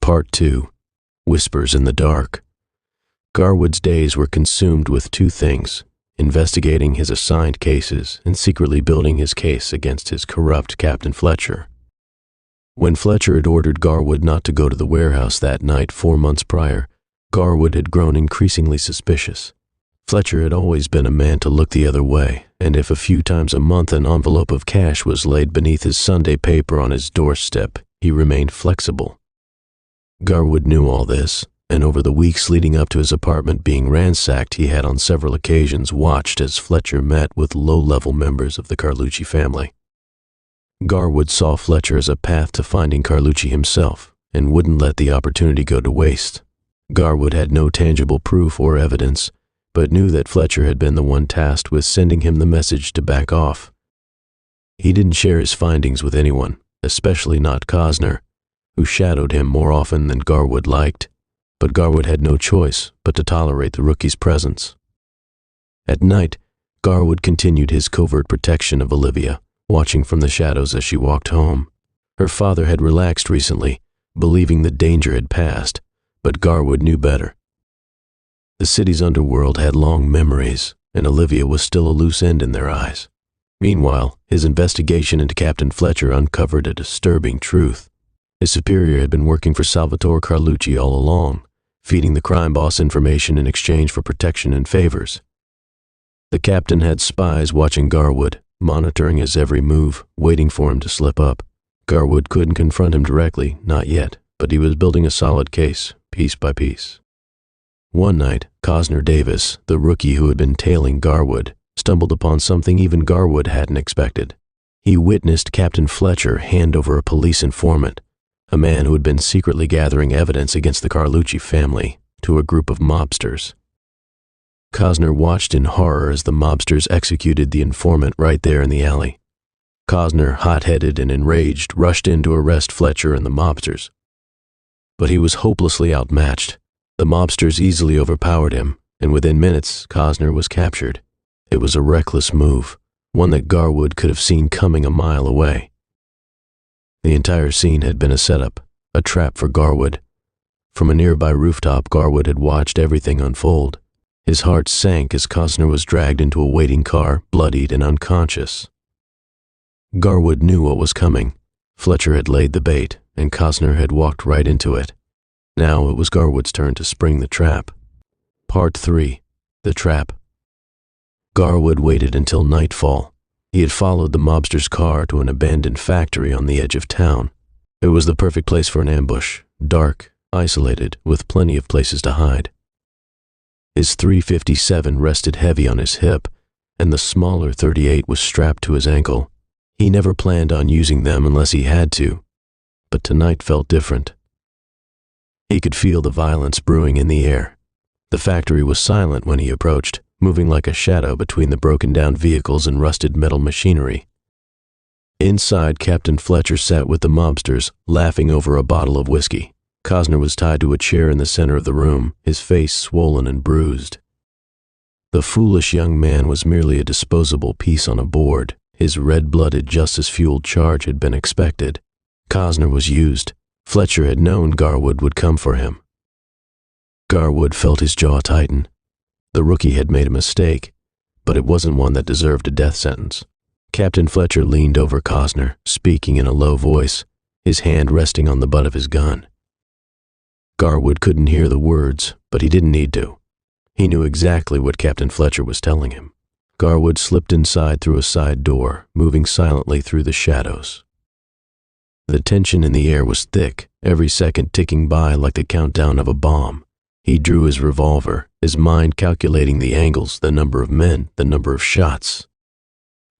Part 2. Whispers in the Dark. Garwood's days were consumed with two things: investigating his assigned cases and secretly building his case against his corrupt Captain Fletcher. When Fletcher had ordered Garwood not to go to the warehouse that night 4 months prior, Garwood had grown increasingly suspicious. Fletcher had always been a man to look the other way, and if a few times a month an envelope of cash was laid beneath his Sunday paper on his doorstep, he remained flexible. Garwood knew all this, and over the weeks leading up to his apartment being ransacked, he had on several occasions watched as Fletcher met with low-level members of the Carlucci family. Garwood saw Fletcher as a path to finding Carlucci himself, and wouldn't let the opportunity go to waste. Garwood had no tangible proof or evidence, but knew that Fletcher had been the one tasked with sending him the message to back off. He didn't share his findings with anyone, especially not Cosner, who shadowed him more often than Garwood liked, but Garwood had no choice but to tolerate the rookie's presence. At night, Garwood continued his covert protection of Olivia, watching from the shadows as she walked home. Her father had relaxed recently, believing the danger had passed, but Garwood knew better. The city's underworld had long memories, and Olivia was still a loose end in their eyes. Meanwhile, his investigation into Captain Fletcher uncovered a disturbing truth. His superior had been working for Salvatore Carlucci all along, feeding the crime boss information in exchange for protection and favors. The captain had spies watching Garwood, monitoring his every move, waiting for him to slip up. Garwood couldn't confront him directly, not yet, but he was building a solid case, piece by piece. One night, Cosner Davis, the rookie who had been tailing Garwood, stumbled upon something even Garwood hadn't expected. He witnessed Captain Fletcher hand over a police informant, a man who had been secretly gathering evidence against the Carlucci family, to a group of mobsters. Cosner watched in horror as the mobsters executed the informant right there in the alley. Cosner, hot-headed and enraged, rushed in to arrest Fletcher and the mobsters. But he was hopelessly outmatched. The mobsters easily overpowered him, and within minutes, Cosner was captured. It was a reckless move, one that Garwood could have seen coming a mile away. The entire scene had been a setup, a trap for Garwood. From a nearby rooftop, Garwood had watched everything unfold. His heart sank as Cosner was dragged into a waiting car, bloodied and unconscious. Garwood knew what was coming. Fletcher had laid the bait, and Cosner had walked right into it. Now it was Garwood's turn to spring the trap. Part 3. The Trap. Garwood waited until nightfall. He had followed the mobster's car to an abandoned factory on the edge of town. It was the perfect place for an ambush, dark, isolated, with plenty of places to hide. His .357 rested heavy on his hip, and the smaller .38 was strapped to his ankle. He never planned on using them unless he had to, but tonight felt different. He could feel the violence brewing in the air. The factory was silent when he approached, moving like a shadow between the broken-down vehicles and rusted metal machinery. Inside, Captain Fletcher sat with the mobsters, laughing over a bottle of whiskey. Cosner was tied to a chair in the center of the room, his face swollen and bruised. The foolish young man was merely a disposable piece on a board. His red-blooded, justice-fueled charge had been expected. Cosner was used. Fletcher had known Garwood would come for him. Garwood felt his jaw tighten. The rookie had made a mistake, but it wasn't one that deserved a death sentence. Captain Fletcher leaned over Cosner, speaking in a low voice, his hand resting on the butt of his gun. Garwood couldn't hear the words, but he didn't need to. He knew exactly what Captain Fletcher was telling him. Garwood slipped inside through a side door, moving silently through the shadows. The tension in the air was thick, every second ticking by like the countdown of a bomb. He drew his revolver, his mind calculating the angles, the number of men, the number of shots.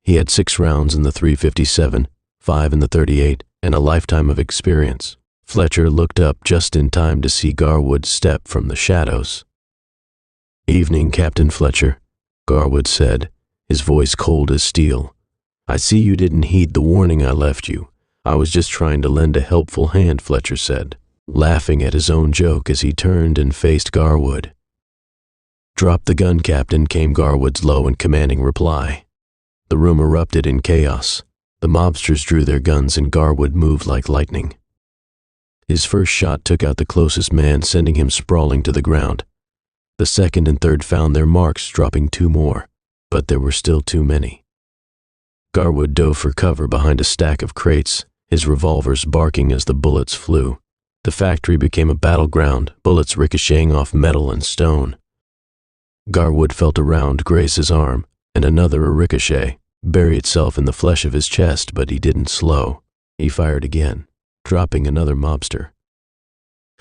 He had 6 rounds in the .357, 5 in the .38, and a lifetime of experience. Fletcher looked up just in time to see Garwood step from the shadows. "Evening, Captain Fletcher," Garwood said, his voice cold as steel. "I see you didn't heed the warning I left you. I was just trying to lend a helpful hand," Fletcher said, laughing at his own joke as he turned and faced Garwood. "Drop the gun, Captain," came Garwood's low and commanding reply. The room erupted in chaos. The mobsters drew their guns and Garwood moved like lightning. His first shot took out the closest man, sending him sprawling to the ground. The second and third found their marks, dropping 2 more, but there were still too many. Garwood dove for cover behind a stack of crates, his revolvers barking as the bullets flew. The factory became a battleground, bullets ricocheting off metal and stone. Garwood felt a round graze his arm, and another a ricochet, bury itself in the flesh of his chest, but he didn't slow. He fired again, dropping another mobster.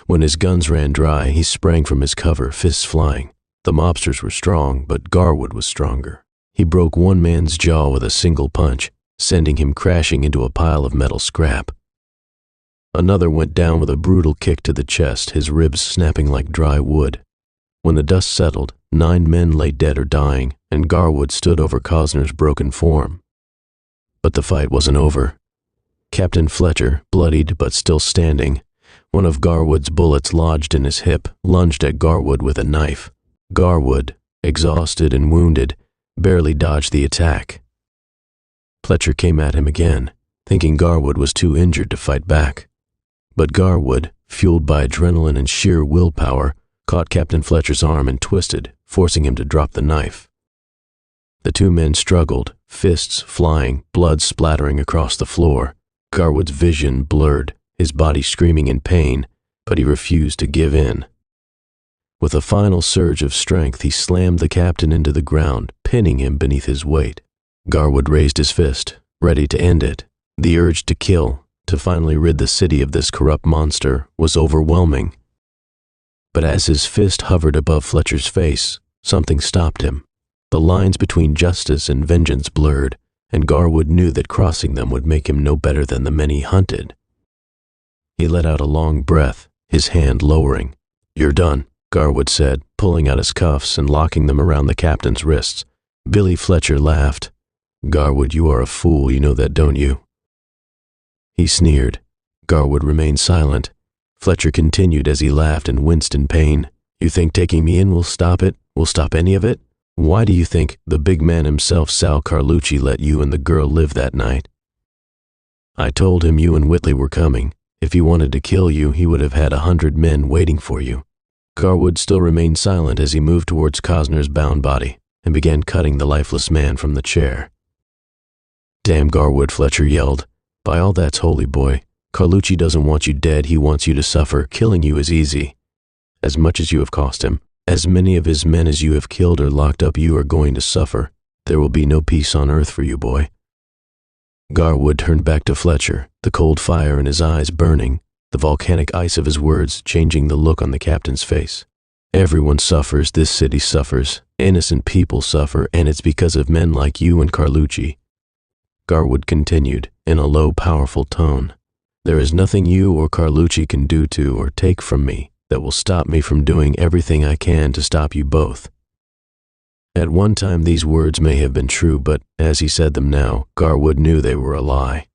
When his guns ran dry, he sprang from his cover, fists flying. The mobsters were strong, but Garwood was stronger. He broke one man's jaw with a single punch, sending him crashing into a pile of metal scrap. Another went down with a brutal kick to the chest, his ribs snapping like dry wood. When the dust settled, 9 men lay dead or dying, and Garwood stood over Cosner's broken form. But the fight wasn't over. Captain Fletcher, bloodied but still standing, one of Garwood's bullets lodged in his hip, lunged at Garwood with a knife. Garwood, exhausted and wounded, barely dodged the attack. Fletcher came at him again, thinking Garwood was too injured to fight back. But Garwood, fueled by adrenaline and sheer willpower, caught Captain Fletcher's arm and twisted, forcing him to drop the knife. The 2 men struggled, fists flying, blood splattering across the floor. Garwood's vision blurred, his body screaming in pain, but he refused to give in. With a final surge of strength, he slammed the captain into the ground, pinning him beneath his weight. Garwood raised his fist, ready to end it. The urge to kill, to finally rid the city of this corrupt monster, was overwhelming. But as his fist hovered above Fletcher's face, something stopped him. The lines between justice and vengeance blurred, and Garwood knew that crossing them would make him no better than the men he hunted. He let out a long breath, his hand lowering. "You're done," Garwood said, pulling out his cuffs and locking them around the captain's wrists. Billy Fletcher laughed. "Garwood, you are a fool, you know that, don't you?" He sneered. Garwood remained silent. Fletcher continued as he laughed and winced in pain. "You think taking me in will stop it? Will stop any of it? Why do you think the big man himself, Sal Carlucci, let you and the girl live that night? I told him you and Whitley were coming. If he wanted to kill you, he would have had 100 men waiting for you." Garwood still remained silent as he moved towards Cosner's bound body and began cutting the lifeless man from the chair. "Damn Garwood," Fletcher yelled. "By all that's holy, boy. Carlucci doesn't want you dead, he wants you to suffer. Killing you is easy. As much as you have cost him, as many of his men as you have killed or locked up, you are going to suffer. There will be no peace on earth for you, boy." Garwood turned back to Fletcher, the cold fire in his eyes burning, the volcanic ice of his words changing the look on the captain's face. "Everyone suffers, this city suffers, innocent people suffer, and it's because of men like you and Carlucci." Garwood continued, in a low, powerful tone. "There is nothing you or Carlucci can do to or take from me that will stop me from doing everything I can to stop you both." At one time these words may have been true, but as he said them now, Garwood knew they were a lie.